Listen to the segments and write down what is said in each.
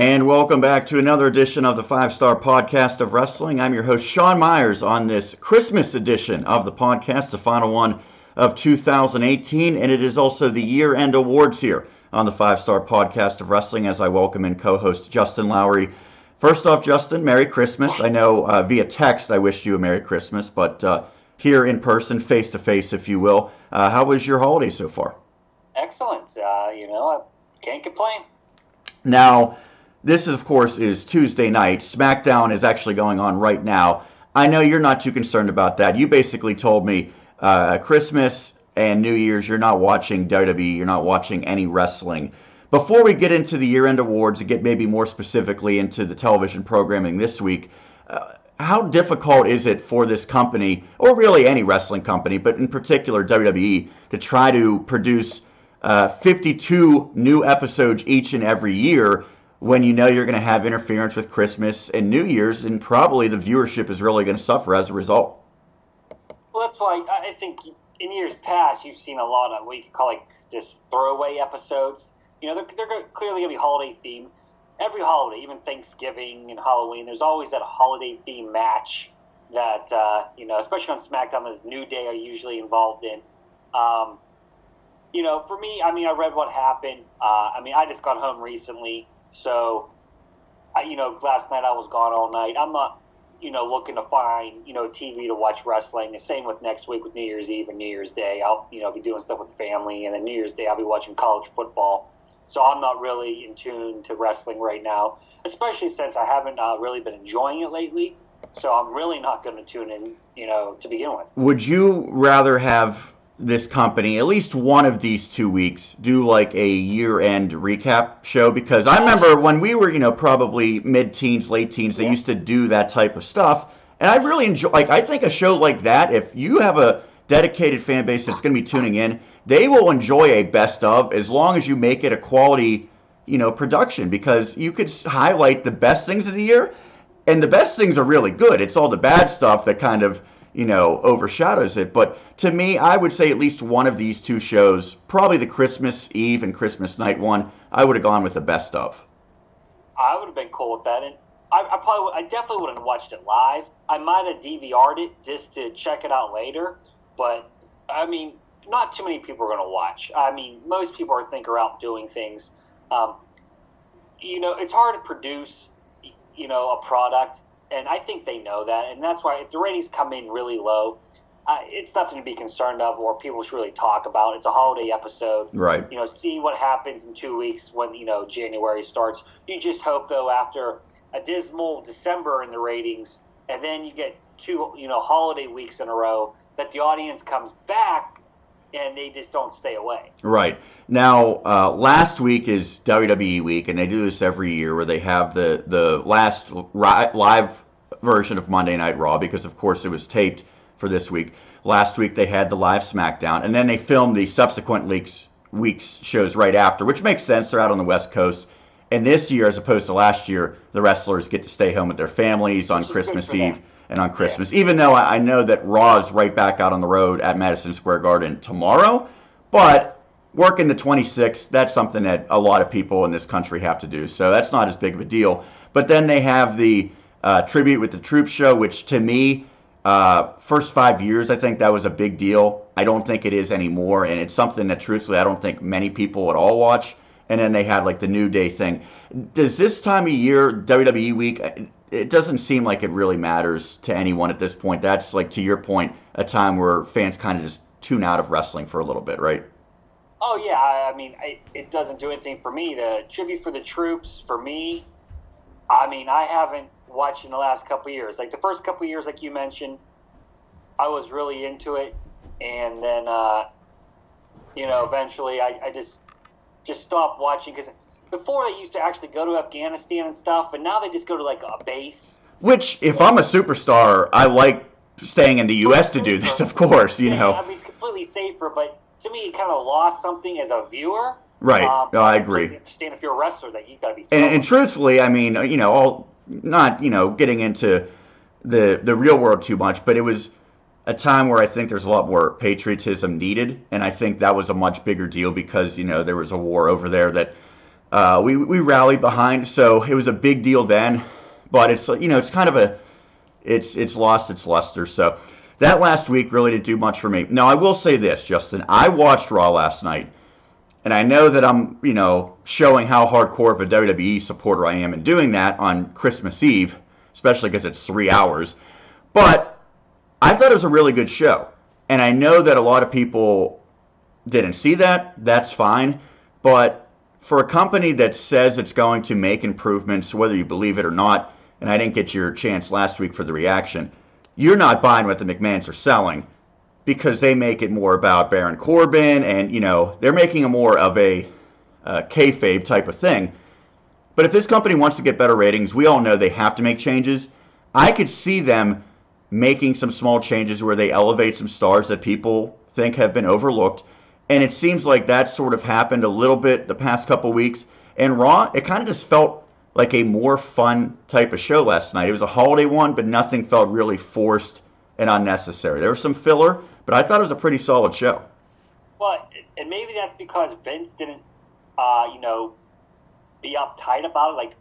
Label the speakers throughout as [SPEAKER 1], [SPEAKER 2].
[SPEAKER 1] And welcome back to another edition of the 5-Star Podcast of Wrestling. I'm your host, Sean Meyers, on this Christmas edition of the podcast, the final one of 2018, and it is also the year-end awards here on the 5-Star Podcast of Wrestling, as I welcome in co-host Justin Lowery. First off, Justin, Merry Christmas. I know via text I wished you a Merry Christmas, but here in person, face-to-face, if you will. How was your holiday so far?
[SPEAKER 2] Excellent. I can't complain.
[SPEAKER 1] Now, this, of course, is Tuesday night. SmackDown is actually going on right now. I know you're not too concerned about that. You basically told me Christmas and New Year's, you're not watching WWE, you're not watching any wrestling. Before we get into the year-end awards and get maybe more specifically into the television programming this week, how difficult is it for this company, or really any wrestling company, but in particular WWE, to try to produce 52 new episodes each and every year when you know you're going to have interference with Christmas and New Year's, and probably the viewership is really going to suffer as a result?
[SPEAKER 2] Well, that's why I think in years past you've seen a lot of what you could call like this throwaway episodes. They're clearly going to be holiday themed. Every holiday, even Thanksgiving and Halloween, there's always that holiday theme match that, especially on SmackDown, the New Day are usually involved in. For me, I read what happened. I just got home recently, so, last night I was gone all night. I'm not, looking to find, TV to watch wrestling. The same with next week with New Year's Eve and New Year's Day. I'll, be doing stuff with the family, and then New Year's Day I'll be watching college football. So I'm not really in tune to wrestling right now, especially since I haven't really been enjoying it lately. So I'm really not going to tune in, to begin with.
[SPEAKER 1] Would you rather have this company, at least one of these 2 weeks, do like a year-end recap show? Because I remember when we were, probably mid-teens, late teens, they used to do that type of stuff. And I really enjoy, I think a show like that, if you have a dedicated fan base that's going to be tuning in, they will enjoy a best of as long as you make it a quality, production, because you could highlight the best things of the year, and the best things are really good. It's all the bad stuff that kind of, overshadows it. But to me, I would say at least one of these two shows, probably the Christmas Eve and Christmas night one, I would have gone with the best of.
[SPEAKER 2] I would have been cool with that. And I definitely wouldn't have watched it live. I might have DVR'd it just to check it out later. But, not too many people are going to watch. Most people are out doing things. It's hard to produce, a product. And I think they know that, and that's why if the ratings come in really low, it's nothing to be concerned of or people should really talk about. It's a holiday episode.
[SPEAKER 1] Right.
[SPEAKER 2] See what happens in 2 weeks when, January starts. You just hope, though, after a dismal December in the ratings, and then you get two, holiday weeks in a row, that the audience comes back and they just don't stay away.
[SPEAKER 1] Right. Now, last week is WWE week, and they do this every year where they have the last live version of Monday Night Raw, because, of course, it was taped for this week. Last week they had the live SmackDown, and then they filmed the subsequent week's shows right after, which makes sense. They're out on the West Coast. And this year, as opposed to last year, the wrestlers get to stay home with their families on Christmas Eve and on Christmas, even though I know that Raw is right back out on the road at Madison Square Garden tomorrow. But working the 26th, that's something that a lot of people in this country have to do, so that's not as big of a deal. But then they have the Tribute with the Troops show, which to me, first 5 years, I think that was a big deal. I don't think it is anymore, and it's something that, truthfully, I don't think many people at all watch. And then they had like the New Day thing. Does this time of year, WWE week, it doesn't seem like it really matters to anyone at this point. That's, like, to your point, a time where fans kind of just tune out of wrestling for a little bit, right?
[SPEAKER 2] Oh, yeah. It doesn't do anything for me. The Tribute for the Troops, for me, I haven't watched in the last couple of years. Like, the first couple of years, like you mentioned, I was really into it. And then, eventually I just stopped watching, because before they used to actually go to Afghanistan and stuff, and now they just go to like a base.
[SPEAKER 1] Which, if I'm a superstar, I like staying in the U.S. to do this, of course,
[SPEAKER 2] it's completely safer, but to me, it kind of lost something as a viewer.
[SPEAKER 1] Right. No, I agree.
[SPEAKER 2] I understand if you're a wrestler that you've got to be.
[SPEAKER 1] And truthfully, not getting into the real world too much, but it was a time where I think there's a lot more patriotism needed, and I think that was a much bigger deal because there was a war over there that we rallied behind, so it was a big deal then. But it's kind of it's lost its luster. So that last week really didn't do much for me. Now I will say this, Justin, I watched Raw last night, and I know that I'm showing how hardcore of a WWE supporter I am in doing that on Christmas Eve, especially because it's 3 hours. But I thought it was a really good show, and I know that a lot of people didn't see that. That's fine, but for a company that says it's going to make improvements, whether you believe it or not, and I didn't get your chance last week for the reaction, you're not buying what the McMahons are selling because they make it more about Baron Corbin and, they're making a more of a kayfabe type of thing. But if this company wants to get better ratings, we all know they have to make changes. I could see them making some small changes where they elevate some stars that people think have been overlooked. And it seems like that sort of happened a little bit the past couple weeks. And Raw, it kind of just felt like a more fun type of show last night. It was a holiday one, but nothing felt really forced and unnecessary. There was some filler, but I thought it was a pretty solid show.
[SPEAKER 2] Well, and maybe that's because Vince didn't, be uptight about it, like,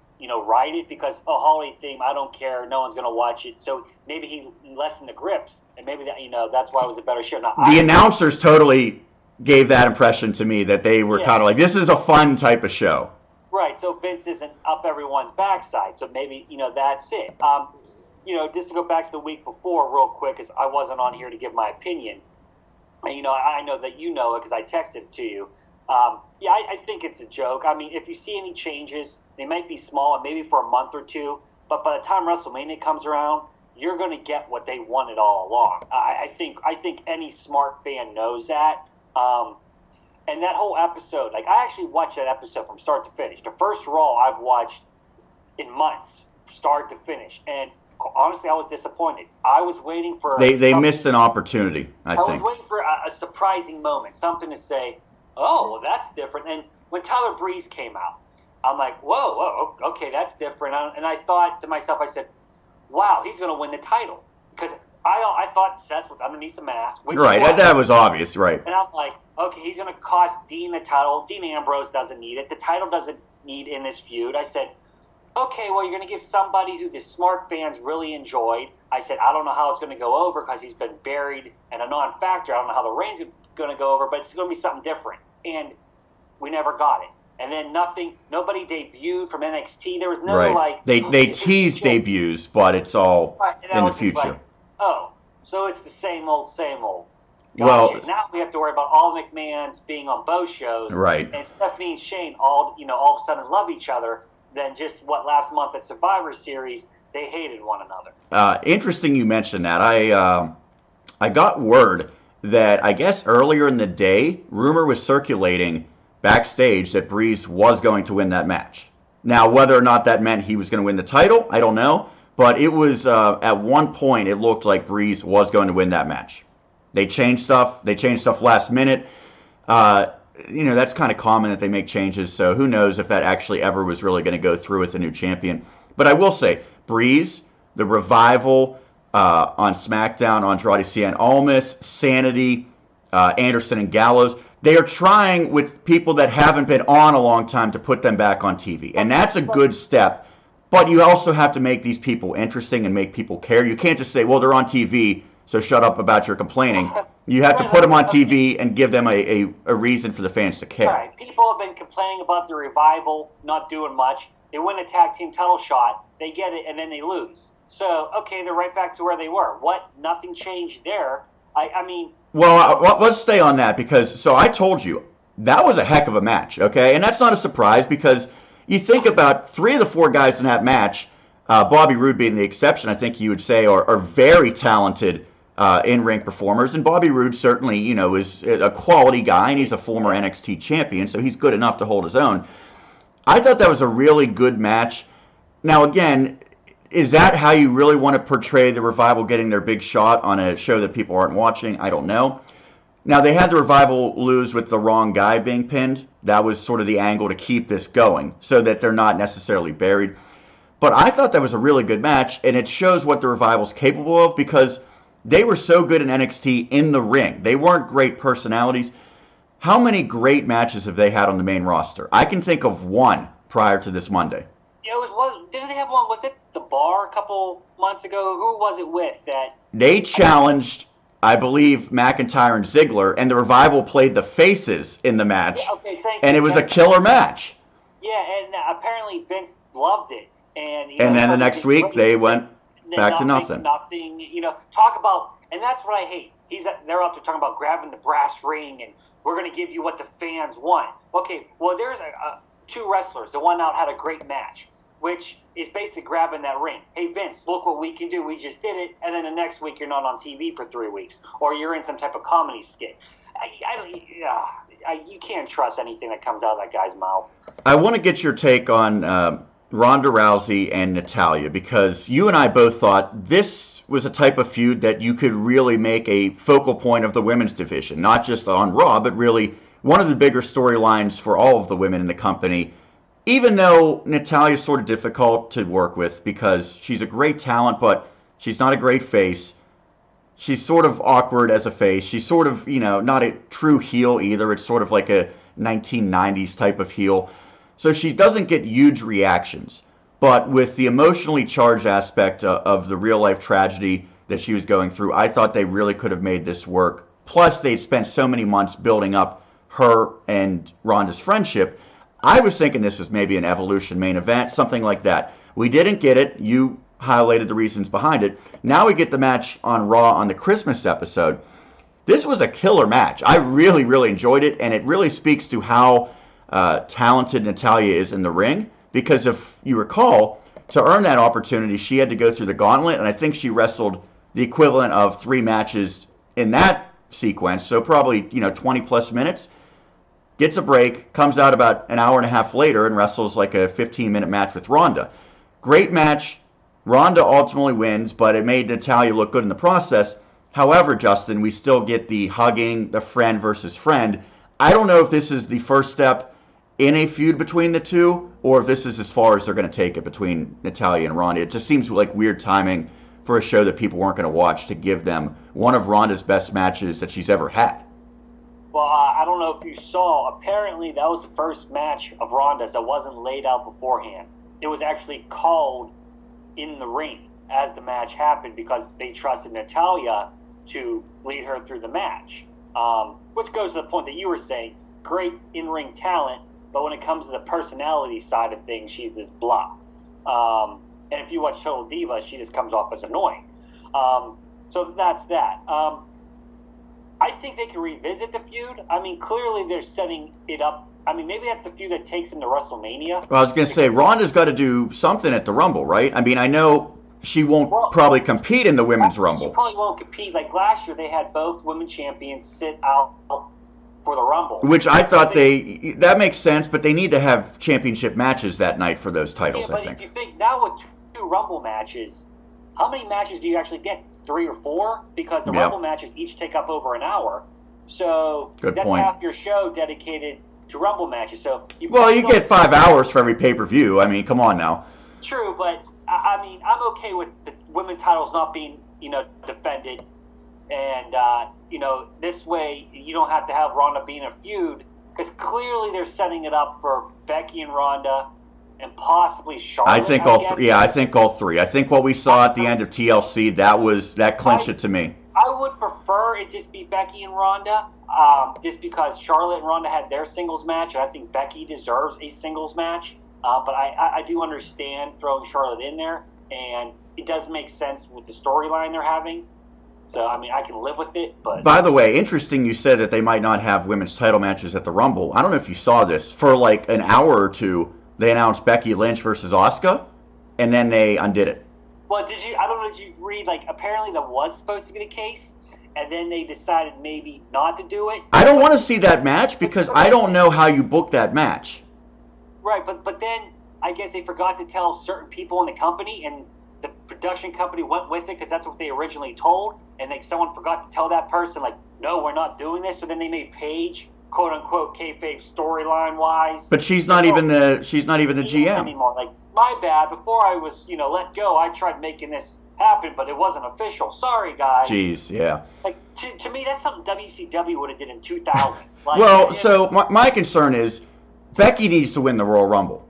[SPEAKER 2] write it because, holiday theme, I don't care, no one's going to watch it. So maybe he lessened the grips, and maybe that, that's why it was a better show. Now,
[SPEAKER 1] the announcers totally gave that impression to me that they were kind of like, this is a fun type of show.
[SPEAKER 2] Right, so Vince isn't up everyone's backside, so maybe, that's it. Just to go back to the week before real quick, because I wasn't on here to give my opinion. And, I know that you know it because I texted it to you. I think it's a joke. I mean, if you see any changes, they might be small and maybe for a month or two, but by the time WrestleMania comes around, you're going to get what they wanted all along. I think any smart fan knows that. And that whole episode, like, I actually watched that episode from start to finish. The first Raw I've watched in months, start to finish. And honestly, I was disappointed. I was waiting for...
[SPEAKER 1] They missed an opportunity, I think.
[SPEAKER 2] I was waiting for a surprising moment, something to say, oh, well, that's different. And when Tyler Breeze came out, I'm like, whoa, okay, that's different. And I thought to myself, I said, wow, he's going to win the title. Because I thought Seth was underneath the mask.
[SPEAKER 1] Right, that was obvious, right.
[SPEAKER 2] And I'm like, okay, he's going to cost Dean the title. Dean Ambrose doesn't need it. The title doesn't need in this feud. I said, okay, well, you're going to give somebody who the smart fans really enjoyed. I said, I don't know how it's going to go over because he's been buried and a non-factor. I don't know how the reign's going to go over, but it's going to be something different. And we never got it. And then nobody debuted from NXT. There was no,
[SPEAKER 1] right. They teased debuts, but it's all in the future.
[SPEAKER 2] Like, oh, so it's the same old, same old.
[SPEAKER 1] Gotcha.
[SPEAKER 2] Well, now we have to worry about all the McMahons being on both shows.
[SPEAKER 1] Right.
[SPEAKER 2] And Stephanie and Shane all of a sudden love each other. Then just last month at Survivor Series, they hated one another.
[SPEAKER 1] Interesting you mentioned that. I got word that I guess earlier in the day, rumor was circulating backstage that Breeze was going to win that match. Now, whether or not that meant he was going to win the title, I don't know. But it was, at one point, it looked like Breeze was going to win that match. They changed stuff. They changed stuff last minute. That's kind of common that they make changes. So who knows if that actually ever was really going to go through with the new champion. But I will say, Breeze, the Revival on SmackDown, Andrade Cien Almas, Sanity, Anderson and Gallows, they are trying with people that haven't been on a long time to put them back on TV. And that's a good step. But you also have to make these people interesting and make people care. You can't just say, well, they're on TV, so shut up about your complaining. You have to put them on TV and give them a reason for the fans to care.
[SPEAKER 2] Right. People have been complaining about the Revival not doing much. They win a tag team title shot, they get it, and then they lose. So, okay, they're right back to where they were. What? Nothing changed there. I mean...
[SPEAKER 1] Well, let's stay on that because, so I told you, that was a heck of a match, okay? And that's not a surprise because you think about 3 of the 4 guys in that match, Bobby Roode being the exception, I think you would say, are very talented in-ring performers. And Bobby Roode certainly, is a quality guy, and he's a former NXT champion, so he's good enough to hold his own. I thought that was a really good match. Now, again, is that how you really want to portray the Revival getting their big shot on a show that people aren't watching? I don't know. Now, they had the Revival lose with the wrong guy being pinned. That was sort of the angle to keep this going so that they're not necessarily buried. But I thought that was a really good match, and it shows what the Revival's capable of because they were so good in NXT in the ring. They weren't great personalities. How many great matches have they had on the main roster? I can think of one prior to this Monday.
[SPEAKER 2] Yeah, didn't they have one? Was it the Bar a couple months ago? Who was it with that?
[SPEAKER 1] They challenged, I believe, McIntyre and Ziggler, and the Revival played the faces in the
[SPEAKER 2] Yeah,
[SPEAKER 1] match,
[SPEAKER 2] okay, thank
[SPEAKER 1] and
[SPEAKER 2] you.
[SPEAKER 1] it was a killer match.
[SPEAKER 2] Yeah, and apparently Vince loved it, and
[SPEAKER 1] And then the next week they went back to nothing.
[SPEAKER 2] Nothing. Talk about, and that's what I hate. They're out there talking about grabbing the brass ring, and we're going to give you what the fans want. Okay, well there's two wrestlers. The one out had a great match, which is basically grabbing that ring. Hey Vince, look what we can do. We just did it, and then the next week you're not on TV for 3 weeks, or you're in some type of comedy skit. You can't trust anything that comes out of that guy's mouth.
[SPEAKER 1] I want to get your take on Ronda Rousey and Natalya, because you and I both thought this was a type of feud that you could really make a focal point of the women's division, not just on Raw, but really one of the bigger storylines for all of the women in the company. Even though Natalya's sort of difficult to work with because she's a great talent, but she's not a great face. She's sort of awkward as a face. She's sort of, not a true heel either. It's sort of like a 1990s type of heel. So she doesn't get huge reactions. But with the emotionally charged aspect of the real-life tragedy that she was going through, I thought they really could have made this work. Plus, they'd spent so many months building up her and Ronda's friendship. I was thinking this was maybe an Evolution main event, something like that. We didn't get it. You highlighted the reasons behind it. Now we get the match on Raw on the Christmas episode. This was a killer match. I really, really enjoyed it, and it really speaks to how talented Natalya is in the ring, because if you recall, to earn that opportunity, she had to go through the gauntlet, and I think she wrestled the equivalent of 3 matches in that sequence, so probably 20 plus minutes. Gets a break, comes out about an hour and a half later, and wrestles like a 15-minute match with Ronda. Great match. Ronda ultimately wins, but it made Natalya look good in the process. However, Justin, we still get the hugging, the friend versus friend. I don't know if this is the first step in a feud between the two, or if this is as far as they're going to take it between Natalya and Ronda. It just seems like weird timing for a show that people weren't going to watch to give them one of Ronda's best matches that she's ever had.
[SPEAKER 2] Well, I don't know if you saw, apparently that was the first match of Ronda's that wasn't laid out beforehand. It was actually called in the ring as the match happened because they trusted Natalya to lead her through the match. Which goes to the point that you were saying, great in-ring talent, but when it comes to the personality side of things, she's this blah. And if you watch Total Diva, she just comes off as annoying. So that's that. I think they can revisit the feud. I mean, clearly they're setting it up. I mean, maybe that's the feud that takes them to WrestleMania.
[SPEAKER 1] Well, I was going to say, Ronda's got to do something at the Rumble, right? I mean, I know she won't probably compete in the Women's Rumble.
[SPEAKER 2] She probably won't compete. Like last year, they had both women champions sit out for the Rumble.
[SPEAKER 1] Which I thought that makes sense, but they need to have championship matches that night for those titles, I think.
[SPEAKER 2] But if you think now with 2 Rumble matches, how many matches do you actually get? 3 or 4? Because the Rumble matches each take up over an hour. So that's half your show dedicated to Rumble matches. So you
[SPEAKER 1] get 5 hours for every pay-per-view. I mean, come on now.
[SPEAKER 2] True, but I mean, I'm okay with the women's titles not being, defended. And, this way you don't have to have Ronda be in a feud. Because clearly they're setting it up for Becky and Ronda and possibly Charlotte.
[SPEAKER 1] I think all three. Yeah, I think all three. I think what we saw at the end of TLC, that clinched it to me.
[SPEAKER 2] I would prefer it just be Becky and Ronda, just because Charlotte and Ronda had their singles match, and I think Becky deserves a singles match. But I do understand throwing Charlotte in there, and it does make sense with the storyline they're having. So, I mean, I can live with it. But
[SPEAKER 1] by the way, interesting you said that they might not have women's title matches at the Rumble. I don't know if you saw this. For like an hour or two, they announced Becky Lynch versus Asuka, and then they undid it.
[SPEAKER 2] Well, I don't know, did you read, like, apparently that was supposed to be the case, and then they decided maybe not to do it?
[SPEAKER 1] I don't want to see that match because I don't know how you book that match.
[SPEAKER 2] Right, but then I guess they forgot to tell certain people in the company, and the production company went with it because that's what they originally told, and like someone forgot to tell that person, like, no, we're not doing this, so then they made Paige, quote unquote, kayfabe storyline wise.
[SPEAKER 1] But she's not even the GM
[SPEAKER 2] anymore. Like, my bad. Before I was, let go, I tried making this happened, but it wasn't official. Sorry, guys.
[SPEAKER 1] Jeez, yeah.
[SPEAKER 2] Like to me, that's something WCW would have did in 2000. Like,
[SPEAKER 1] Well, so my concern is Becky needs to win the Royal Rumble.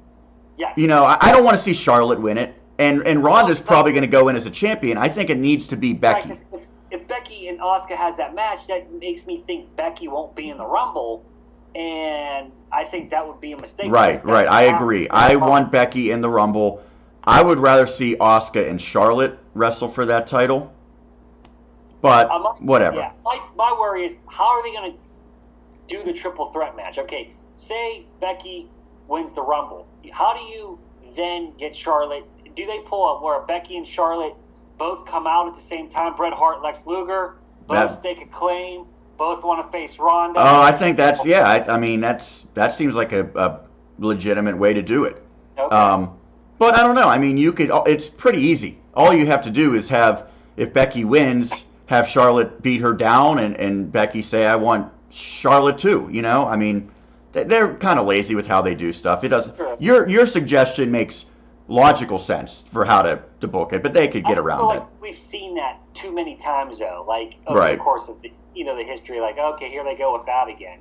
[SPEAKER 2] yeah.
[SPEAKER 1] You know, I don't want to see Charlotte win it, and Ronda's probably going to go in as a champion. I think it needs to be Becky.
[SPEAKER 2] Right, if Becky and Asuka has that match, that makes me think Becky won't be in the Rumble, and I think that would be a mistake.
[SPEAKER 1] Right. I agree. I want Becky in the Rumble. I would rather see Asuka and Charlotte wrestle for that title. But whatever.
[SPEAKER 2] Yeah, my worry is, how are they going to do the triple threat match? Okay, say Becky wins the Rumble. How do you then get Charlotte? Do they pull up where Becky and Charlotte both come out at the same time? Bret Hart, Lex Luger, both stake a claim, both want to face Ronda.
[SPEAKER 1] Oh, I think that's, yeah. I mean, that seems like a legitimate way to do it.
[SPEAKER 2] Okay.
[SPEAKER 1] But I don't know. I mean, it's pretty easy. All you have to do is if Becky wins, have Charlotte beat her down, and Becky say, I want Charlotte too. You know, I mean, they're kind of lazy with how they do stuff. It doesn't.
[SPEAKER 2] Sure.
[SPEAKER 1] Your suggestion makes logical sense for how to book it, but they could get around it.
[SPEAKER 2] We've seen that too many times, though. Like over the course of the history, like, okay, here they go with that again.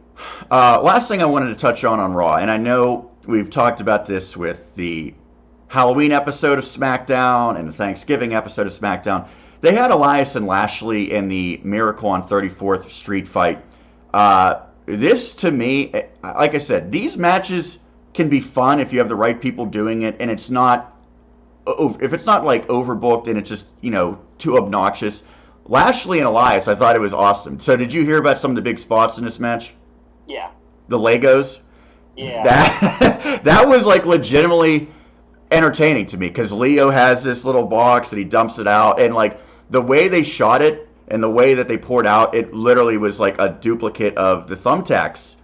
[SPEAKER 1] Last thing I wanted to touch on Raw, and I know we've talked about this with the Halloween episode of SmackDown and the Thanksgiving episode of SmackDown. They had Elias and Lashley in the Miracle on 34th Street fight. This, to me, like I said, these matches can be fun if you have the right people doing it, and if it's not like overbooked and it's just, too obnoxious. Lashley and Elias, I thought it was awesome. So did you hear about some of the big spots in this match?
[SPEAKER 2] Yeah.
[SPEAKER 1] The Legos?
[SPEAKER 2] Yeah.
[SPEAKER 1] That was like legitimately entertaining to me, because Leo has this little box and he dumps it out, and like the way they shot it and the way that they poured out, it literally was like a duplicate of the Thumbtacks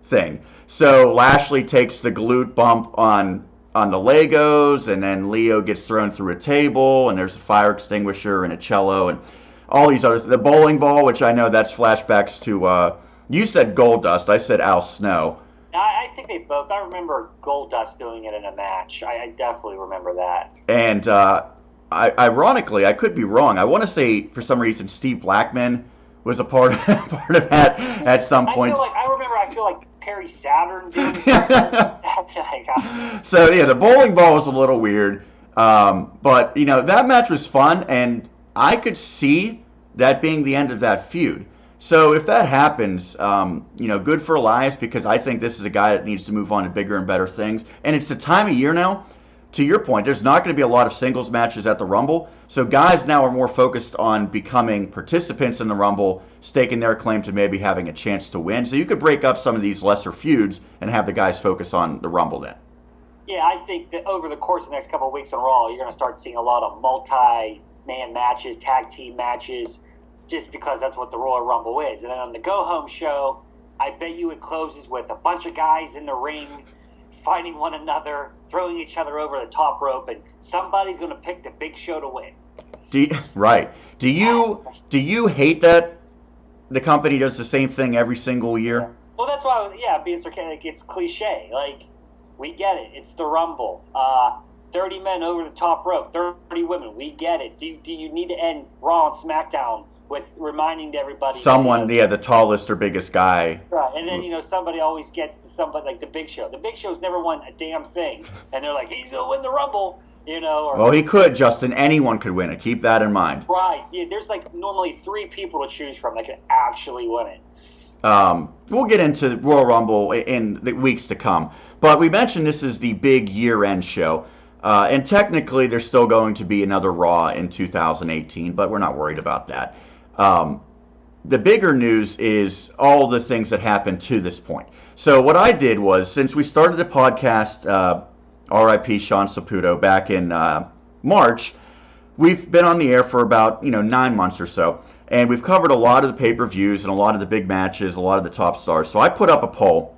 [SPEAKER 1] thing. So Lashley takes the glute bump on the Legos, and then Leo gets thrown through a table, and there's a fire extinguisher and a cello and all these others. The bowling ball, which I know that's flashbacks to, you said Goldust, I said Al Snow.
[SPEAKER 2] I think they both. I remember Goldust doing it in a match. I definitely remember that.
[SPEAKER 1] And ironically, I could be wrong. I want to say for some reason Steve Blackman was a part of that at some point.
[SPEAKER 2] I feel like Perry Saturn doing it.
[SPEAKER 1] So yeah, the bowling ball was a little weird, but that match was fun, and I could see that being the end of that feud. So if that happens, good for Elias, because I think this is a guy that needs to move on to bigger and better things. And it's the time of year now, to your point, there's not going to be a lot of singles matches at the Rumble. So guys now are more focused on becoming participants in the Rumble, staking their claim to maybe having a chance to win. So you could break up some of these lesser feuds and have the guys focus on the Rumble then.
[SPEAKER 2] Yeah, I think that over the course of the next couple of weeks on Raw, you're going to start seeing a lot of multi-man matches, tag team matches, just because that's what the Royal Rumble is. And then on the go-home show, I bet you it closes with a bunch of guys in the ring fighting one another, throwing each other over the top rope, and somebody's going to pick the Big Show to win.
[SPEAKER 1] Right. Do you hate that the company does the same thing every single year?
[SPEAKER 2] Well, that's why, being sarcastic, it's cliche. Like, we get it. It's the Rumble. 30 men over the top rope, 30 women. We get it. Do you need to end Raw and SmackDown with reminding everybody
[SPEAKER 1] someone, the tallest or biggest guy,
[SPEAKER 2] right? And then somebody always gets to somebody like the Big Show. The Big Show's never won a damn thing, and they're like, he's gonna win the Rumble,
[SPEAKER 1] Well, he could, Justin. Anyone could win it. Keep that in mind.
[SPEAKER 2] Right? Yeah. There's like normally 3 people to choose from that could actually win it.
[SPEAKER 1] We'll get into the Royal Rumble in the weeks to come, but we mentioned this is the big year-end show. And technically, there's still going to be another Raw in 2018, but we're not worried about that. The bigger news is all the things that happened to this point. So what I did was, since we started the podcast, RIP Sean Saputo, back in March, we've been on the air for about 9 months or so, and we've covered a lot of the pay-per-views and a lot of the big matches, a lot of the top stars. So I put up a poll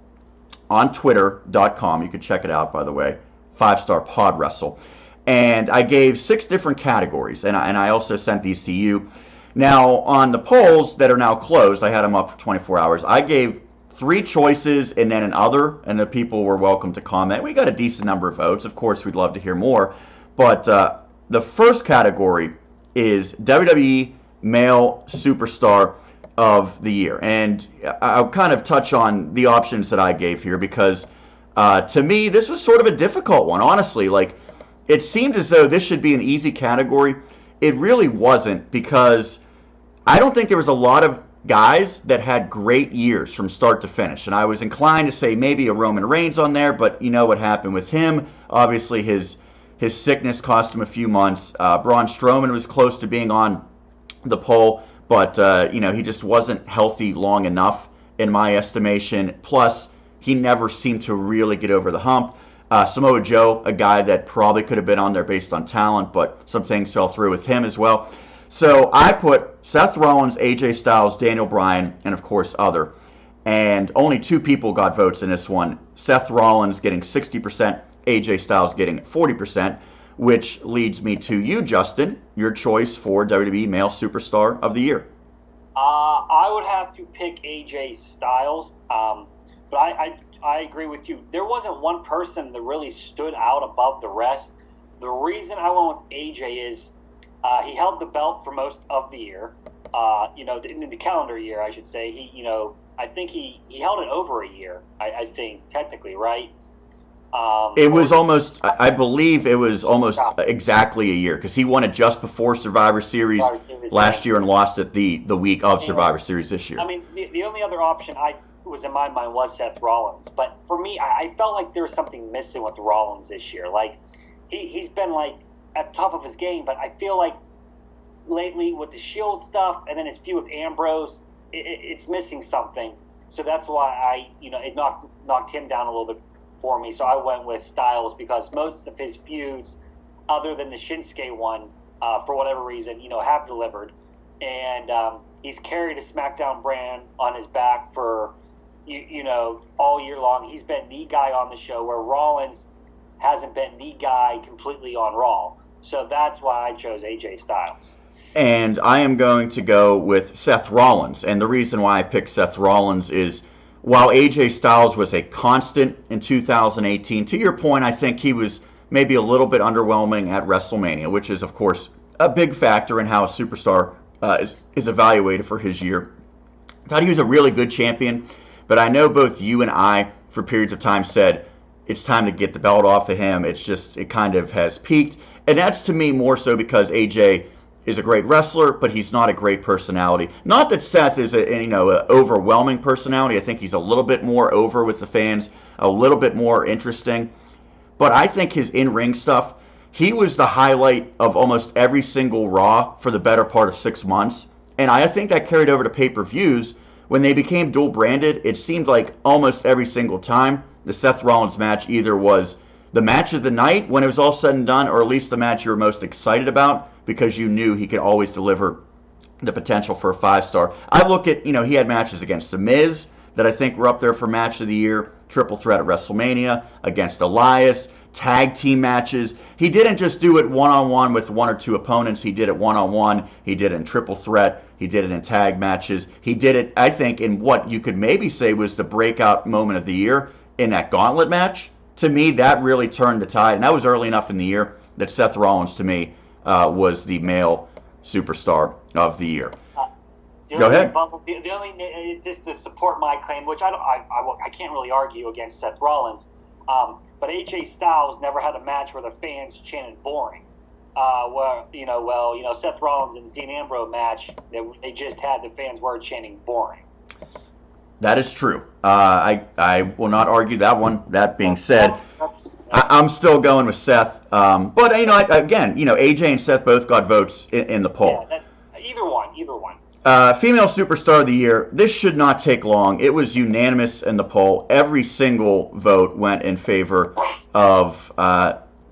[SPEAKER 1] on Twitter.com. You can check it out, by the way. 5-Star Pod Wrestle. And I gave 6 different categories, and I also sent these to you. Now, on the polls that are now closed, I had them up for 24 hours, I gave 3 choices and then an other, and the people were welcome to comment. We got a decent number of votes. Of course, we'd love to hear more. But the first category is WWE Male Superstar of the Year. And I'll kind of touch on the options that I gave here because to me, this was sort of a difficult one, honestly. Like, it seemed as though this should be an easy category. It really wasn't because I don't think there was a lot of guys that had great years from start to finish. And I was inclined to say maybe a Roman Reigns on there, but you know what happened with him. Obviously, his sickness cost him a few months. Braun Strowman was close to being on the poll, but he just wasn't healthy long enough in my estimation. Plus, he never seemed to really get over the hump. Samoa Joe, a guy that probably could have been on there based on talent, but some things fell through with him as well. So I put Seth Rollins, AJ Styles, Daniel Bryan, and of course other. And only 2 people got votes in this one. Seth Rollins getting 60%, AJ Styles getting 40%, which leads me to you, Justin, your choice for WWE Male Superstar of the Year.
[SPEAKER 2] I would have to pick AJ Styles, but I agree with you. There wasn't one person that really stood out above the rest. The reason I went with AJ is he held the belt for most of the year. In the calendar year, I should say. I think he held it over a year. I think technically, right?
[SPEAKER 1] It was almost, I believe it was almost exactly a year because he won it just before Survivor Series last year and lost it the week of Survivor Series this year.
[SPEAKER 2] I mean, the only other option was in my mind was Seth Rollins, but for me, I felt like there was something missing with Rollins this year. Like he's been like at the top of his game, but I feel like lately with the Shield stuff and then his feud with Ambrose, it's missing something. So that's why it knocked him down a little bit for me. So I went with Styles because most of his feuds, other than the Shinsuke one, for whatever reason, have delivered. And he's carried a SmackDown brand on his back for, all year long. He's been the guy on the show where Rollins hasn't been the guy completely on Raw. So that's why I chose AJ Styles.
[SPEAKER 1] And I am going to go with Seth Rollins. And the reason why I picked Seth Rollins is while AJ Styles was a constant in 2018, to your point, I think he was maybe a little bit underwhelming at WrestleMania, which is, of course, a big factor in how a superstar is evaluated for his year. I thought he was a really good champion, but I know both you and I, for periods of time, said it's time to get the belt off of him. It kind of has peaked. And that's to me more so because AJ is a great wrestler, but he's not a great personality. Not that Seth is an overwhelming personality. I think he's a little bit more over with the fans, a little bit more interesting. But I think his in-ring stuff, he was the highlight of almost every single Raw for the better part of 6 months. And I think that carried over to pay-per-views. When they became dual-branded, it seemed like almost every single time the Seth Rollins match either was the match of the night when it was all said and done, or at least the match you were most excited about because you knew he could always deliver the potential for a 5-star. I look at, he had matches against The Miz that I think were up there for match of the year, triple threat at WrestleMania, against Elias, tag team matches. He didn't just do it one-on-one with 1 or 2 opponents. He did it one-on-one. He did it in triple threat. He did it in tag matches. He did it, I think, in what you could maybe say was the breakout moment of the year in that gauntlet match. To me, that really turned the tide, and that was early enough in the year that Seth Rollins, to me, was the male superstar of the year. Go ahead.
[SPEAKER 2] The only just to support my claim, which I can't really argue against Seth Rollins, but AJ Styles never had a match where the fans chanted boring. Seth Rollins and Dean Ambrose match, they just had the fans were chanting boring.
[SPEAKER 1] That is true. I will not argue that one. That being said, I'm still going with Seth. But again, AJ and Seth both got votes in the poll.
[SPEAKER 2] Yeah, either one.
[SPEAKER 1] Female Superstar of the Year. This should not take long. It was unanimous in the poll. Every single vote went in favor of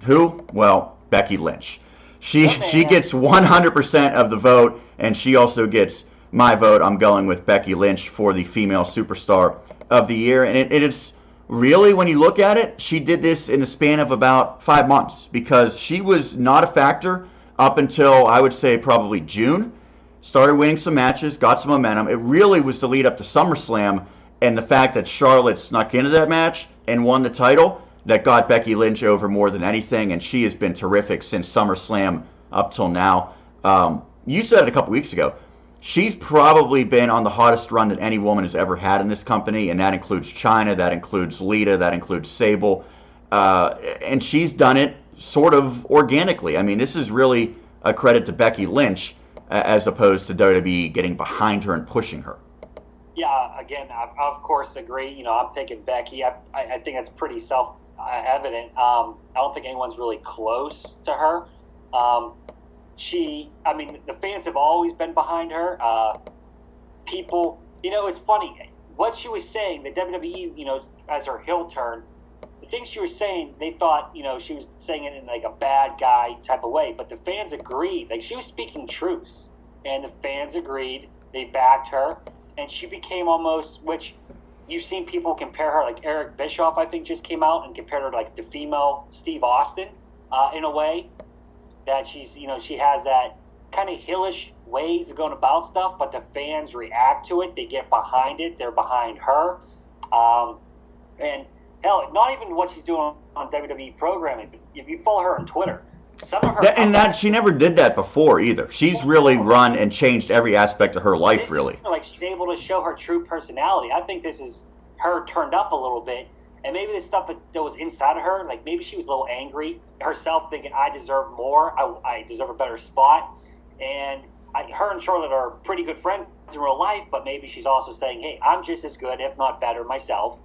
[SPEAKER 1] who? Well, Becky Lynch. She gets 100% of the vote, and she also gets my vote. I'm going with Becky Lynch for the Female Superstar of the Year. And it's really, when you look at it, she did this in the span of about 5 months because she was not a factor up until, I would say, probably June. Started winning some matches, got some momentum. It really was the lead up to SummerSlam and the fact that Charlotte snuck into that match and won the title that got Becky Lynch over more than anything, and she has been terrific since SummerSlam up till now. You said it a couple weeks ago. She's probably been on the hottest run that any woman has ever had in this company, and that includes China, that includes Lita, that includes Sable, and she's done it sort of organically. I mean, this is really a credit to Becky Lynch as opposed to WWE getting behind her and pushing her.
[SPEAKER 2] Yeah, again, I of course agree. You know, I'm picking Becky. I think it's pretty self-evident. I don't think anyone's really close to her. I mean, the fans have always been behind her. People, you know, it's funny. What she was saying, the WWE, you know, as her heel turn, the things she was saying, they thought, you know, she was saying it in like a bad guy type of way. But the fans agreed. Like, she was speaking truths. And the fans agreed. They backed her. And she became almost, which you've seen people compare her, like Eric Bischoff, I think, just came out and compared her like the female Steve Austin in a way. That she's, you know, she has that kind of heelish ways of going about stuff, but the fans react to it. They get behind it. They're behind her. And hell, not even what she's doing on WWE programming. If you follow her on Twitter, some of her
[SPEAKER 1] she never did that before either. She's really run and changed every aspect of her life, really.
[SPEAKER 2] Like, she's able to show her true personality. I think this is her turned up a little bit. And maybe the stuff that was inside of her, like maybe she was a little angry herself, thinking, I deserve more, I deserve a better spot. And her and Charlotte are pretty good friends in real life, but maybe she's also saying, hey, I'm just as good, if not better, myself.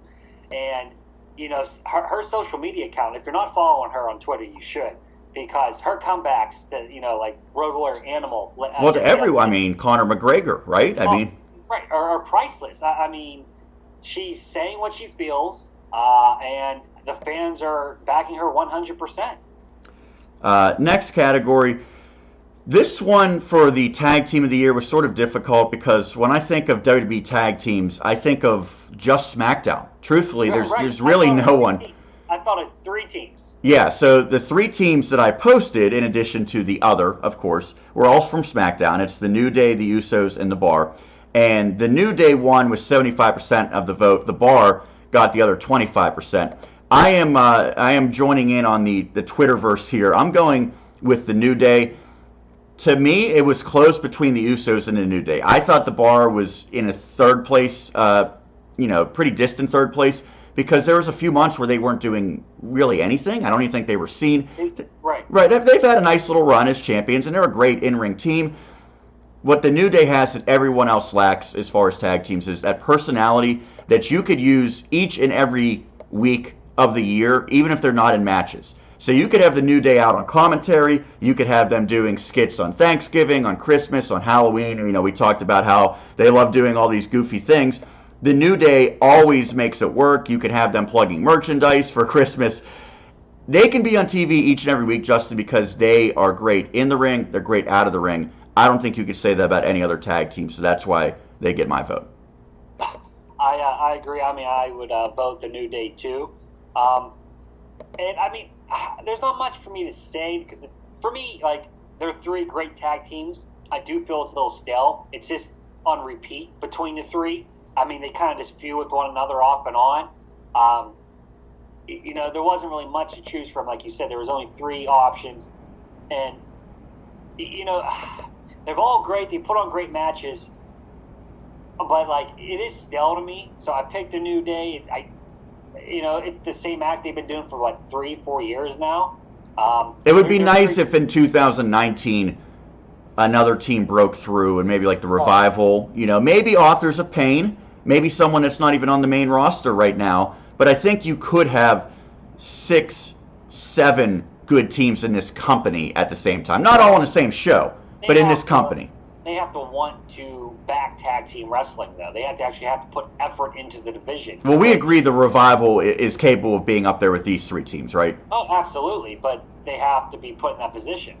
[SPEAKER 2] And, you know, her social media account, if you're not following her on Twitter, you should. Because her comebacks, to, you know, like Road Warrior Animal.
[SPEAKER 1] Well, to everyone, I mean, Conor McGregor, right? I mean,
[SPEAKER 2] right, are priceless. I mean, she's saying what she feels. And the fans are backing her 100%.
[SPEAKER 1] Next category. This one for the tag team of the year was sort of difficult because when I think of WWE tag teams, I think of just SmackDown. Truthfully, there's really no one.
[SPEAKER 2] I thought it was 3 teams.
[SPEAKER 1] Yeah, so the 3 teams that I posted, in addition to the other, of course, were all from SmackDown. It's the New Day, the Usos, and the Bar. And the New Day won with 75% of the vote. The Bar got the other 25%. I am joining in on the Twitterverse here. I'm going with the New Day. To me, it was close between the Usos and the New Day. I thought the Bar was in a third place, pretty distant third place, because there was a few months where they weren't doing really anything. I don't even think they were seen.
[SPEAKER 2] Right.
[SPEAKER 1] They've had a nice little run as champions, and they're a great in-ring team. What the New Day has that everyone else lacks as far as tag teams is that personality that you could use each and every week of the year, even if they're not in matches. So you could have the New Day out on commentary. You could have them doing skits on Thanksgiving, on Christmas, on Halloween. You know, we talked about how they love doing all these goofy things. The New Day always makes it work. You could have them plugging merchandise for Christmas. They can be on TV each and every week, Justin, because they are great in the ring. They're great out of the ring. I don't think you could say that about any other tag team, so that's why they get my vote.
[SPEAKER 2] I agree. I mean, I would vote the New Day too. And I mean, there's not much for me to say because for me, like, there are 3 great tag teams. I do feel it's a little stale. It's just on repeat between the 3. I mean, they kind of just feud with one another off and on. You know, there wasn't really much to choose from. Like you said, there was only 3 options. And, you know, they're all great. They put on great matches. But, like, it is stale to me. So I picked a New Day. It's the same act they've been doing for, like, 3-4 years now.
[SPEAKER 1] It would be nice if in 2019 another team broke through and maybe, like, the Revival, maybe Authors of Pain, maybe someone that's not even on the main roster right now. But I think you could have 6, 7 good teams in this company at the same time. Not all on the same show, but in this company.
[SPEAKER 2] They have to want to back tag team wrestling, though. They have to put effort into the division.
[SPEAKER 1] Well, we agree the Revival is capable of being up there with these 3 teams, right?
[SPEAKER 2] Oh, absolutely, but they have to be put in that position.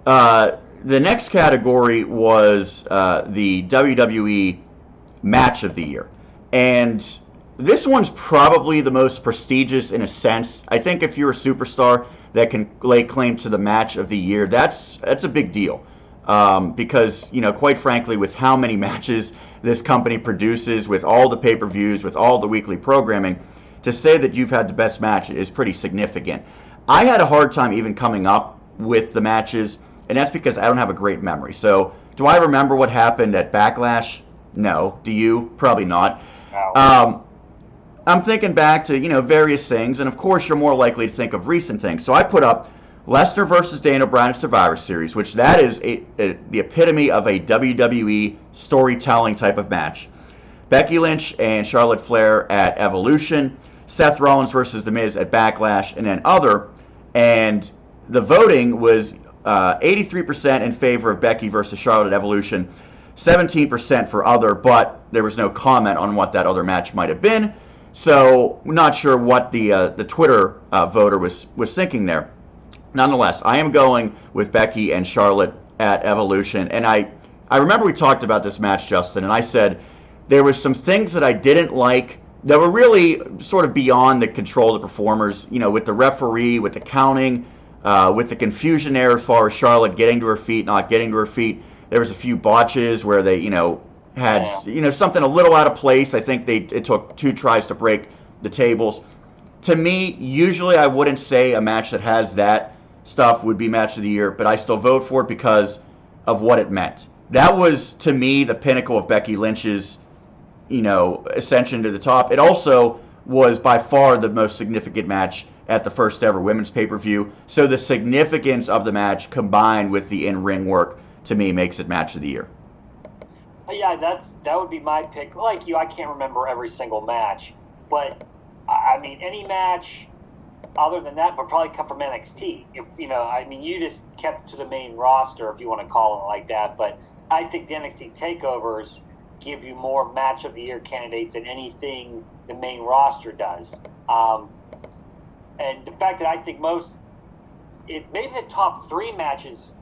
[SPEAKER 1] The next category was the WWE Match of the Year. And this one's probably the most prestigious in a sense. I think if you're a superstar that can lay claim to the Match of the Year, that's a big deal. Because, quite frankly, with how many matches this company produces, with all the pay-per-views, with all the weekly programming, to say that you've had the best match is pretty significant. I had a hard time even coming up with the matches. and that's because I don't have a great memory. So, do I remember what happened at Backlash? No. Do you? Probably not.
[SPEAKER 2] No.
[SPEAKER 1] I'm thinking back to, various things, and of course you're more likely to think of recent things. So I put up Lesnar versus Daniel Bryan at Survivor Series, which that is the epitome of a WWE storytelling type of match. Becky Lynch and Charlotte Flair at Evolution, Seth Rollins versus The Miz at Backlash, and then other. And the voting was 83% in favor of Becky versus Charlotte at Evolution, 17% for other, but there was no comment on what that other match might have been. So, not sure what the Twitter voter was thinking there. Nonetheless, I am going with Becky and Charlotte at Evolution. And I remember we talked about this match, Justin, and I said there were some things that I didn't like that were really sort of beyond the control of the performers, with the referee, with the counting, with the confusion there as far as Charlotte getting to her feet, not getting to her feet. There was a few botches where they, had something a little out of place. I think it took 2 tries to break the tables. To me, usually I wouldn't say a match that has that stuff would be match of the year, but I still vote for it because of what it meant. That was, to me, the pinnacle of Becky Lynch's, ascension to the top. It also was by far the most significant match at the first ever women's pay-per-view. So the significance of the match combined with the in-ring work, to me, makes it match of the year.
[SPEAKER 2] Yeah, that would be my pick. Like you, I can't remember every single match, but I mean, any match other than that would probably come from NXT. You just kept to the main roster, if you want to call it like that. But I think the NXT takeovers give you more match of the year candidates than anything the main roster does. And the fact that I think maybe the top 3 matches.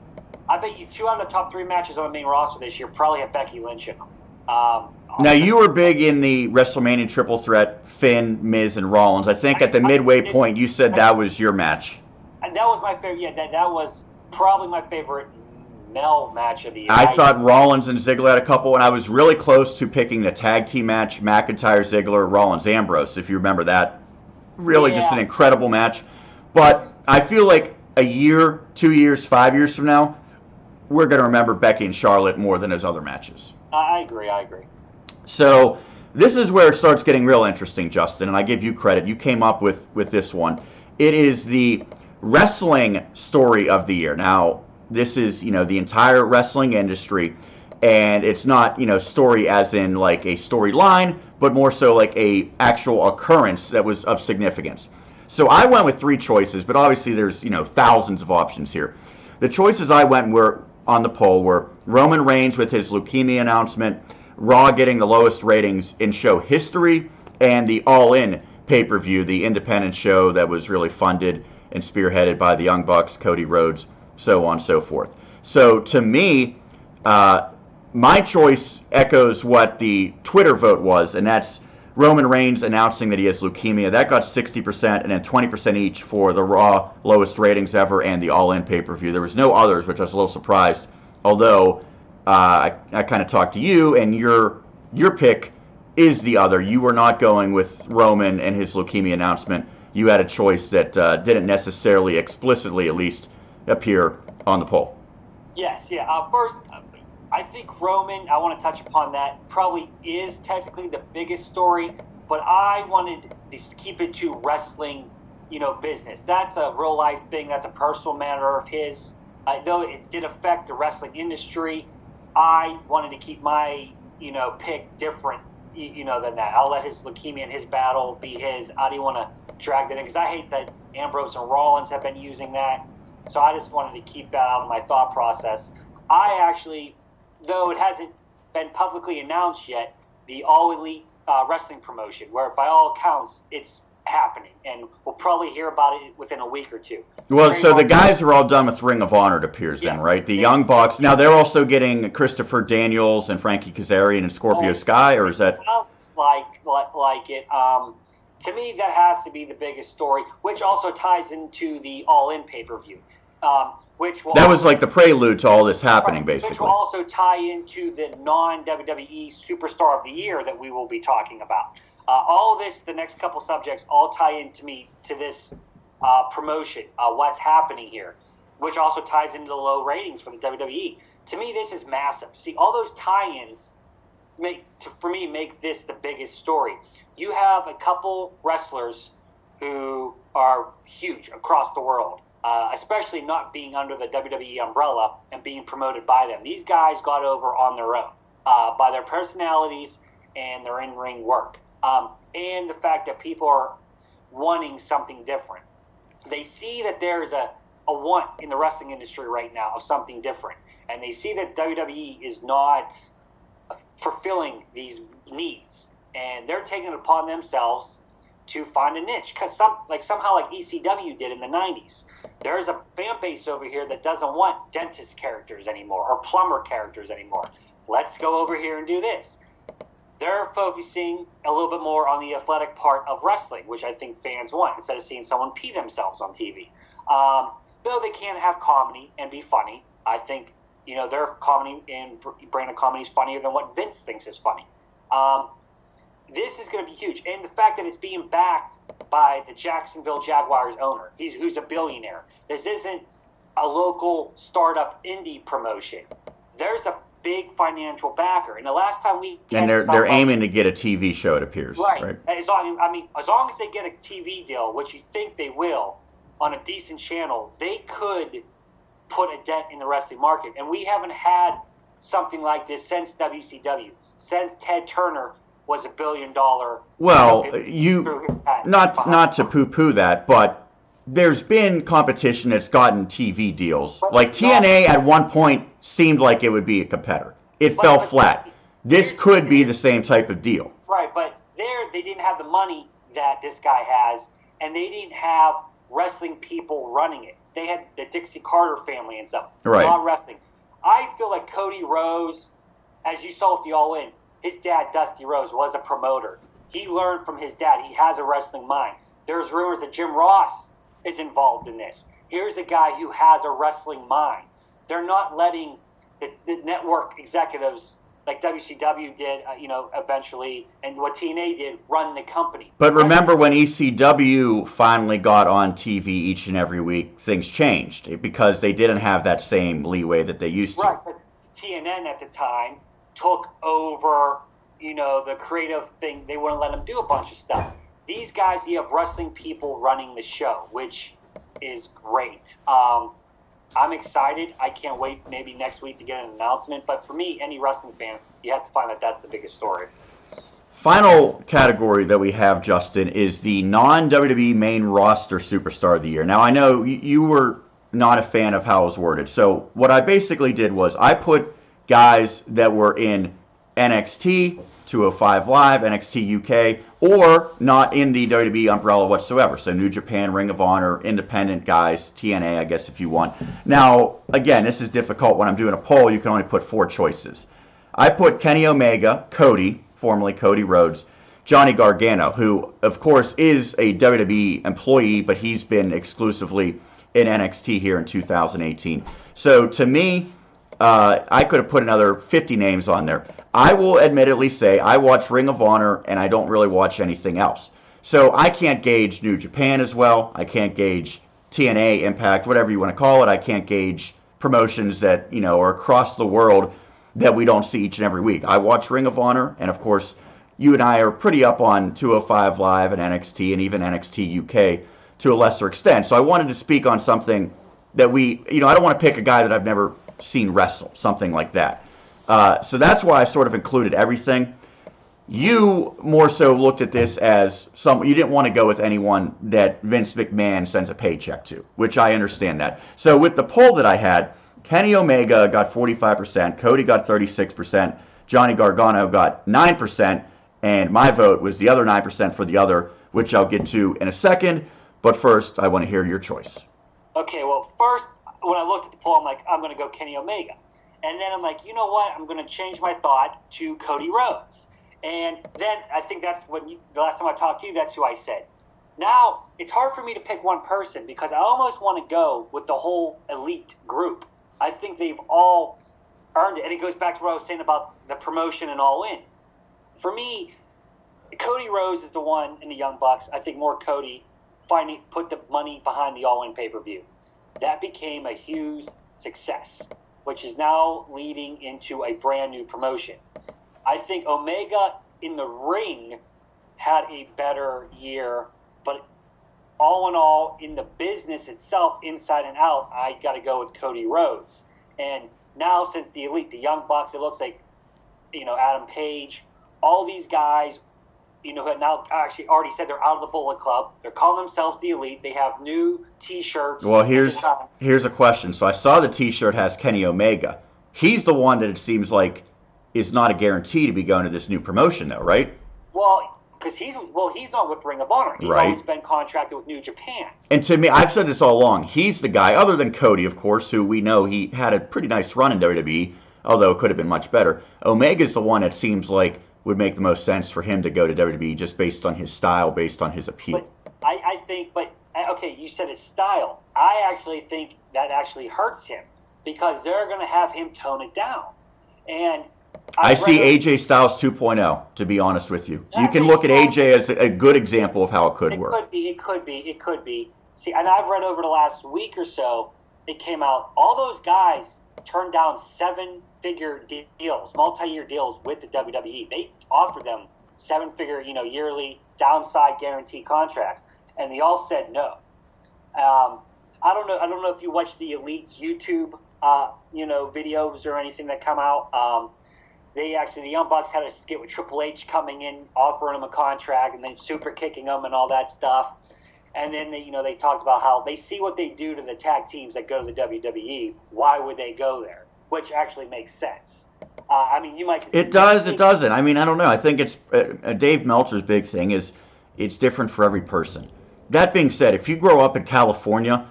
[SPEAKER 2] I bet you 2 out of the top 3 matches on the main roster this year probably have Becky Lynch in them.
[SPEAKER 1] Now, you were big in the WrestleMania triple threat, Finn, Miz, and Rollins. I think at the midway point you said that was your match.
[SPEAKER 2] And that was my favorite. Yeah, that was probably my favorite male match of the year.
[SPEAKER 1] I thought Rollins and Ziggler had a couple, and I was really close to picking the tag team match, McIntyre, Ziggler, Rollins, Ambrose, if you remember that. Really just an incredible match. But I feel like a year, 2 years, 5 years from now, we're going to remember Becky and Charlotte more than those other matches.
[SPEAKER 2] I agree.
[SPEAKER 1] So this is where it starts getting real interesting, Justin, and I give you credit. You came up with this one. It is the wrestling story of the year. Now, this is, the entire wrestling industry, and it's not, story as in like a storyline, but more so like a actual occurrence that was of significance. So I went with 3 choices, but obviously there's, thousands of options here. The choices I went on the poll were Roman Reigns with his leukemia announcement, Raw getting the lowest ratings in show history, and the All In pay-per-view, the independent show that was really funded and spearheaded by the Young Bucks, Cody Rhodes, so on and so forth. So to me, my choice echoes what the Twitter vote was, and that's Roman Reigns announcing that he has leukemia. That got 60% and then 20% each for the Raw lowest ratings ever and the All In pay-per-view. There was no others, which I was a little surprised. Although I kind of talked to you, and your pick is the other. You were not going with Roman and his leukemia announcement. You had a choice that didn't necessarily explicitly, at least, appear on the poll.
[SPEAKER 2] Yes, yeah. First, I think Roman, I want to touch upon that, probably is technically the biggest story, but I wanted to keep it to wrestling, business. That's a real life thing. That's a personal matter of his. Though it did affect the wrestling industry, I wanted to keep my, pick different, than that. I'll let his leukemia and his battle be his. I didn't want to drag that in because I hate that Ambrose and Rollins have been using that. So I just wanted to keep that out of my thought process. I actually, though it hasn't been publicly announced yet, the All Elite wrestling promotion, where by all accounts it's happening, and we'll probably hear about it within a week or 2.
[SPEAKER 1] Well, so the guys are all done with Ring of Honor, it appears, then, right? The Young Bucks. Now, they're also getting Christopher Daniels and Frankie Kazarian and Scorpio Sky, or is that?
[SPEAKER 2] Sounds like it. To me, that has to be the biggest story, which also ties into the All In pay-per-view. That
[SPEAKER 1] was like the prelude to all this happening, basically.
[SPEAKER 2] Which will also tie into the non-WWE Superstar of the Year that we will be talking about. All of this, the next couple subjects, all tie into this promotion, what's happening here. which also ties into the low ratings for the WWE. To me, this is massive. See, all those tie-ins for me make this the biggest story. You have a couple wrestlers who are huge across the world, especially not being under the WWE umbrella and being promoted by them. These guys got over on their own by their personalities and their in-ring work, and the fact that people are wanting something different. They see that there's a want in the wrestling industry right now of something different, and they see that WWE is not fulfilling these needs, and they're taking it upon themselves to find a niche. Because somehow like ECW did in the 90s, there's a fan base over here that doesn't want dentist characters anymore or plumber characters anymore. Let's go over here and do this. They're focusing a little bit more on the athletic part of wrestling, which I think fans want, instead of seeing someone pee themselves on TV. Though they can have comedy and be funny, I think their comedy and brand of comedy is funnier than what Vince thinks is funny. This is going to be huge, and the fact that it's being backed by the Jacksonville Jaguars owner, who's a billionaire. This isn't a local startup indie promotion. There's a big financial backer, and the last time
[SPEAKER 1] they're aiming to get a TV show, it appears.
[SPEAKER 2] Right. As long as they get a TV deal, which you think they will, on a decent channel, they could put a dent in the wrestling market. And we haven't had something like this since WCW, since Ted Turner was $1 billion.
[SPEAKER 1] Well, not to poo-poo that, but there's been competition that's gotten TV deals. Like TNA at one point seemed like it would be a competitor. It fell flat. This could be the same type of deal.
[SPEAKER 2] Right, but they didn't have the money that this guy has, and they didn't have wrestling people running it. They had the Dixie Carter family and stuff.
[SPEAKER 1] Right.
[SPEAKER 2] Not wrestling. I feel like Cody Rhodes, as you saw with the All In, his dad, Dusty Rhodes, was a promoter. He learned from his dad. He has a wrestling mind. There's rumors that Jim Ross is involved in this. Here's a guy who has a wrestling mind. They're not letting the network executives like WCW did, eventually, and what TNA did, run the company.
[SPEAKER 1] But remember when ECW finally got on TV each and every week, things changed because they didn't have that same leeway that they used to.
[SPEAKER 2] Right, but TNN at the time took over, the creative thing. They wouldn't let them do a bunch of stuff. These guys, you have wrestling people running the show, which is great. I'm excited. I can't wait maybe next week to get an announcement. But for me, any wrestling fan, you have to find that that's the biggest story.
[SPEAKER 1] Final category that we have, Justin, is the non-WWE main roster superstar of the year. Now, I know you were not a fan of how it was worded. So what I basically did was I put guys that were in NXT, 205 Live, NXT UK, or not in the WWE umbrella whatsoever. So New Japan, Ring of Honor, independent guys, TNA, I guess, if you want. Now, again, this is difficult. When I'm doing a poll, you can only put 4 choices. I put Kenny Omega, Cody, formerly Cody Rhodes, Johnny Gargano, who, of course, is a WWE employee, but he's been exclusively in NXT here in 2018. So to me, I could have put another 50 names on there. I will admittedly say I watch Ring of Honor and I don't really watch anything else. So I can't gauge New Japan as well. I can't gauge TNA, Impact, whatever you want to call it. I can't gauge promotions that, are across the world that we don't see each and every week. I watch Ring of Honor, and of course, you and I are pretty up on 205 Live and NXT and even NXT UK to a lesser extent. So I wanted to speak on something that I don't want to pick a guy that I've never seen wrestle, something like that. So that's why I sort of included everything. You more so looked at this as you didn't want to go with anyone that Vince McMahon sends a paycheck to, which I understand that. So with the poll that I had, Kenny Omega got 45%, Cody got 36%, Johnny Gargano got 9%, and my vote was the other 9% for the other, which I'll get to in a second. But first, I want to hear your choice.
[SPEAKER 2] Okay, well, first, when I looked at the poll, I'm like, I'm going to go Kenny Omega. And then I'm like, you know what? I'm going to change my thought to Cody Rhodes. And then I think that's the last time I talked to you, that's who I said. Now, it's hard for me to pick one person because I almost want to go with the whole elite group. I think they've all earned it. And it goes back to what I was saying about the promotion and All In. For me, Cody Rhodes is the one in the Young Bucks. I think more Cody put the money behind the All In pay-per-view. that became a huge success, which is now leading into a brand new promotion. I think Omega in the ring had a better year, but all in all, in the business itself, inside and out, I got to go with Cody Rhodes. And now, since the Elite, the Young Bucks, it looks like, Adam Page, all these guys, who have now actually already said they're out of the Bullet Club. They're calling themselves the Elite. They have new T-shirts.
[SPEAKER 1] Well, here's a question. So I saw the T-shirt has Kenny Omega. He's the one that it seems like is not a guarantee to be going to this new promotion, though, right?
[SPEAKER 2] Well, because he's not with Ring of Honor. He's always been contracted with New Japan.
[SPEAKER 1] And to me, I've said this all along, he's the guy, other than Cody, of course, who we know he had a pretty nice run in WWE, although it could have been much better. Omega's the one that seems like would make the most sense for him to go to WWE just based on his style, based on his appeal.
[SPEAKER 2] But okay, you said his style. I actually think that actually hurts him because they're going to have him tone it down. And
[SPEAKER 1] I see AJ Styles 2.0, to be honest with you. You can look at AJ as a good example of how it could work.
[SPEAKER 2] It could be. See, and I've read over the last week or so, it came out, all those guys turned down 7-figure deals, multi-year deals with the WWE. They offered them 7-figure, yearly downside guarantee contracts, and they all said no. I don't know if you watch the Elite's YouTube, videos or anything that come out. The Young Bucks had a skit with Triple H coming in, offering him a contract, and then super kicking him and all that stuff. And then they talked about how they see what they do to the tag teams that go to the WWE. Why would they go there? Which actually makes sense. You might.
[SPEAKER 1] It does. It doesn't. I don't know. I think it's Dave Meltzer's big thing is it's different for every person. That being said, if you grow up in California,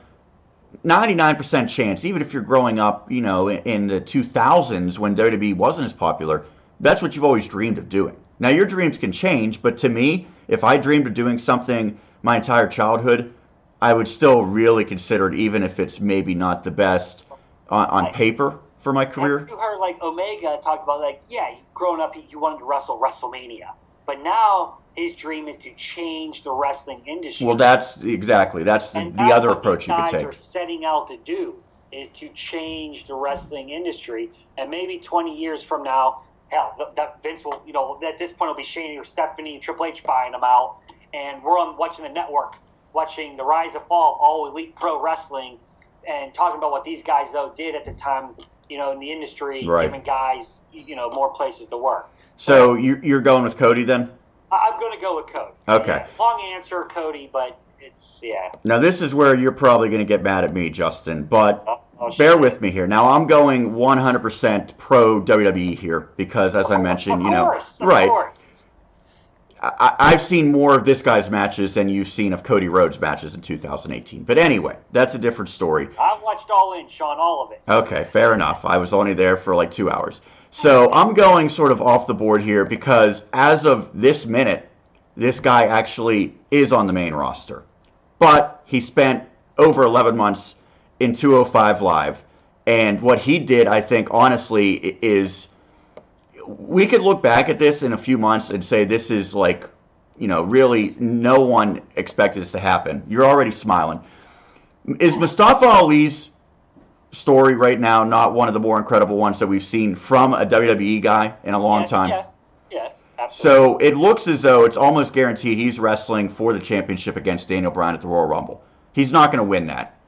[SPEAKER 1] 99% chance, even if you're growing up, in the 2000s when WWE wasn't as popular, that's what you've always dreamed of doing. Now, your dreams can change, but to me, if I dreamed of doing something my entire childhood, I would still really consider it, even if it's maybe not the best on paper for my career.
[SPEAKER 2] You heard, Omega talked about, growing up, he wanted to wrestle WrestleMania. But now his dream is to change the wrestling industry.
[SPEAKER 1] Well, that's the other approach you could take.
[SPEAKER 2] What guys are setting out to do is to change the wrestling industry, and maybe 20 years from now, hell, that Vince will, at this point, it'll be Shane or Stephanie and Triple H buying them out, and we're watching the network, watching the rise and fall, all Elite Pro Wrestling, and talking about what these guys though did at the time, in the industry, giving guys, more places to work.
[SPEAKER 1] So you're going with Cody then?
[SPEAKER 2] I'm going to go with Cody.
[SPEAKER 1] Okay.
[SPEAKER 2] Long answer, Cody, but it's,
[SPEAKER 1] Now, this is where you're probably going to get mad at me, Justin, but bear with me here. Now, I'm going 100% pro WWE here because, as I mentioned,
[SPEAKER 2] of course.
[SPEAKER 1] I've seen more of this guy's matches than you've seen of Cody Rhodes' matches in 2018. But anyway, that's a different story.
[SPEAKER 2] I've watched All In, Sean, all of it.
[SPEAKER 1] Okay, fair enough. I was only there for 2 hours. So I'm going sort of off the board here because as of this minute, this guy actually is on the main roster. But he spent over 11 months in 205 Live. And what he did, I think, honestly, is we could look back at this in a few months and say this is really no one expected this to happen. You're already smiling. Is Mustafa Ali's story right now not one of the more incredible ones that we've seen from a WWE guy in a long time?
[SPEAKER 2] Yes, absolutely.
[SPEAKER 1] So it looks as though it's almost guaranteed he's wrestling for the championship against Daniel Bryan at the Royal Rumble. He's not going to win that.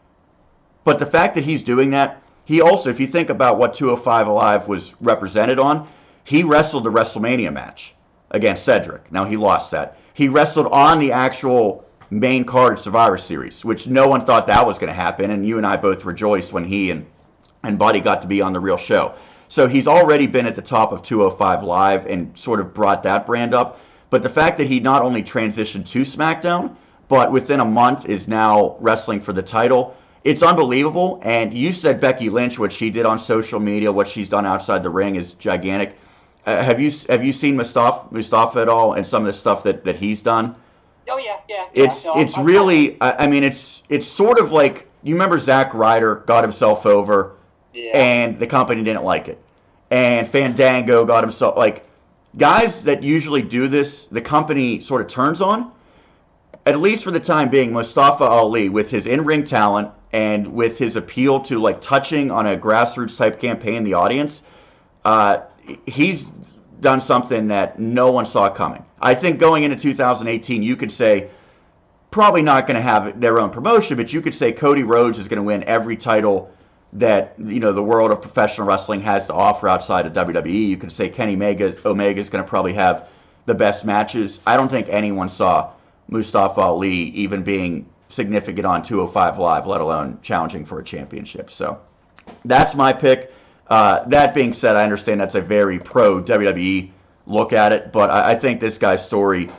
[SPEAKER 1] But the fact that he's doing that, he also, if you think about what 205 Live was represented on, he wrestled the WrestleMania match against Cedric. Now, he lost that. He wrestled on the actual main card Survivor Series, which no one thought that was going to happen, and you and I both rejoiced when he and Buddy got to be on the real show. So he's already been at the top of 205 Live and sort of brought that brand up. But the fact that he not only transitioned to SmackDown, but within a month is now wrestling for the title, it's unbelievable. And you said Becky Lynch, what she did on social media, what she's done outside the ring is gigantic. Have you seen Mustafa at all and some of the stuff that he's done?
[SPEAKER 2] Oh yeah.
[SPEAKER 1] It's really, it's sort of like, you remember Zack Ryder got himself over, and the company didn't like it, and Fandango got himself, guys that usually do this, the company sort of turns on. At least for the time being, Mustafa Ali, with his in-ring talent and with his appeal to like touching on a grassroots type campaign, the audience, he's done something that no one saw coming. I think going into 2018, you could say probably not going to have their own promotion, but you could say Cody Rhodes is going to win every title that the world of professional wrestling has to offer outside of WWE. You could say Kenny Omega is going to probably have the best matches. I don't think anyone saw Mustafa Ali even being significant on 205 Live, let alone challenging for a championship. So that's my pick. That being said, I understand that's a very pro WWE look at it, but I think this guy's story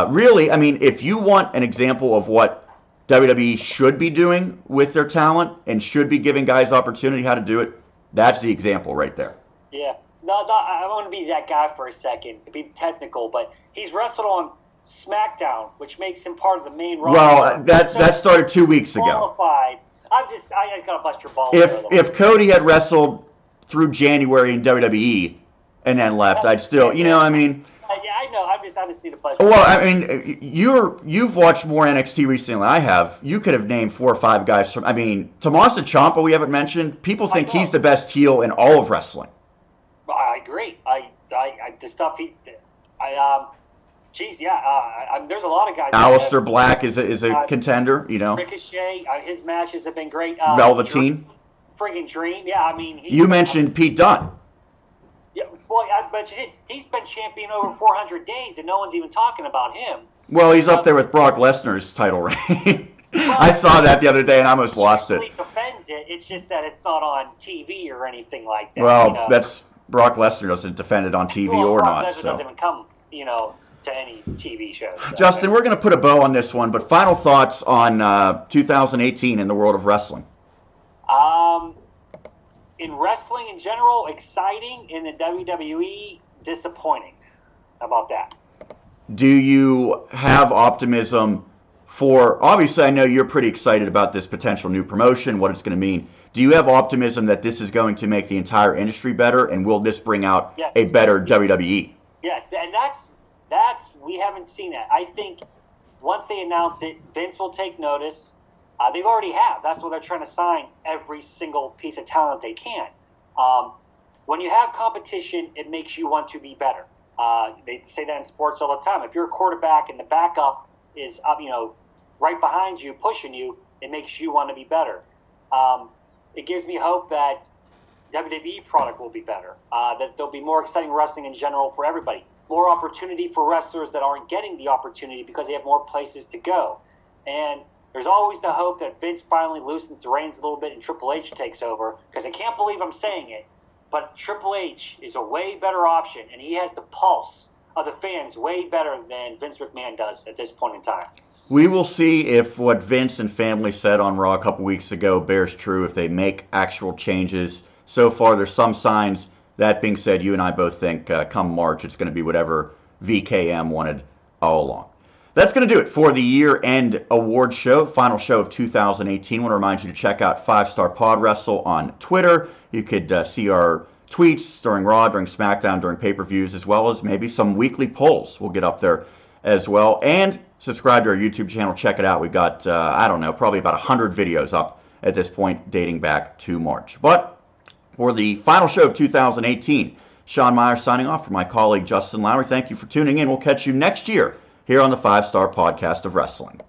[SPEAKER 1] really, I mean, if you want an example of what WWE should be doing with their talent and should be giving guys opportunity how to do it, that's the example right there.
[SPEAKER 2] Yeah. No, I want to be that guy for a second, to be technical, but he's wrestled on SmackDown, which makes him part of the main roster.
[SPEAKER 1] Well, that started 2 weeks ago.
[SPEAKER 2] I just got to bust your balls.
[SPEAKER 1] If Cody had wrestled through January in WWE and then left, I'd still, I mean.
[SPEAKER 2] Yeah, I know. I just need to bust.
[SPEAKER 1] Well, I mean, you've watched more NXT recently than I have. You could have named 4 or 5 guys from. I mean, Tommaso Ciampa we haven't mentioned. People think he's the best heel in all of wrestling.
[SPEAKER 2] I agree. The stuff there's a lot of guys.
[SPEAKER 1] Aleister Black is a contender,
[SPEAKER 2] Ricochet, his matches have been great.
[SPEAKER 1] Velveteen.
[SPEAKER 2] Friggin' Dream, yeah. I mean,
[SPEAKER 1] you mentioned Pete Dunne.
[SPEAKER 2] Yeah, boy, I bet you did. He's been champion over 400 days, and no one's even talking about him.
[SPEAKER 1] Well, he's up there with Brock Lesnar's title reign. Well, I saw that the other day, and I almost lost it.
[SPEAKER 2] He defends it. It's just that it's not on TV or anything like that.
[SPEAKER 1] Well, that's Brock Lesnar doesn't defend it on TV or
[SPEAKER 2] Brock
[SPEAKER 1] not.
[SPEAKER 2] Lesnar doesn't even come, to any TV shows. So.
[SPEAKER 1] Justin, we're going to put a bow on this one, but final thoughts on 2018 in the world of wrestling.
[SPEAKER 2] In wrestling in general, exciting. In the WWE, disappointing. How about that?
[SPEAKER 1] Do you have optimism for, obviously I know you're pretty excited about this potential new promotion, what it's going to mean. Do you have optimism that this is going to make the entire industry better, and will this bring out a better WWE?
[SPEAKER 2] Yes, and that's we haven't seen that. I think once they announce it, Vince will take notice. They already have. That's why they're trying to sign every single piece of talent they can. When you have competition, it makes you want to be better. They say that in sports all the time. If you're a quarterback and the backup is up, right behind you, pushing you, it makes you want to be better. It gives me hope that WWE product will be better. That there'll be more exciting wrestling in general for everybody. More opportunity for wrestlers that aren't getting the opportunity because they have more places to go. And there's always the hope that Vince finally loosens the reins a little bit and Triple H takes over, because I can't believe I'm saying it, but Triple H is a way better option, and he has the pulse of the fans way better than Vince McMahon does at this point in time.
[SPEAKER 1] We will see if what Vince and family said on Raw a couple weeks ago bears true, if they make actual changes. So far, there's some signs. That being said, you and I both think come March, it's going to be whatever VKM wanted all along. That's going to do it for the year-end award show, final show of 2018. I want to remind you to check out 5-Star Pod Wrestle on Twitter. You could see our tweets during Raw, during SmackDown, during pay-per-views, as well as maybe some weekly polls we'll get up there as well. And subscribe to our YouTube channel. Check it out. We've got, probably about 100 videos up at this point dating back to March. But for the final show of 2018, Sean Meyers signing off for my colleague Justin Lowery. Thank you for tuning in. We'll catch you next year here on the 5-Star Podcast of Wrestling.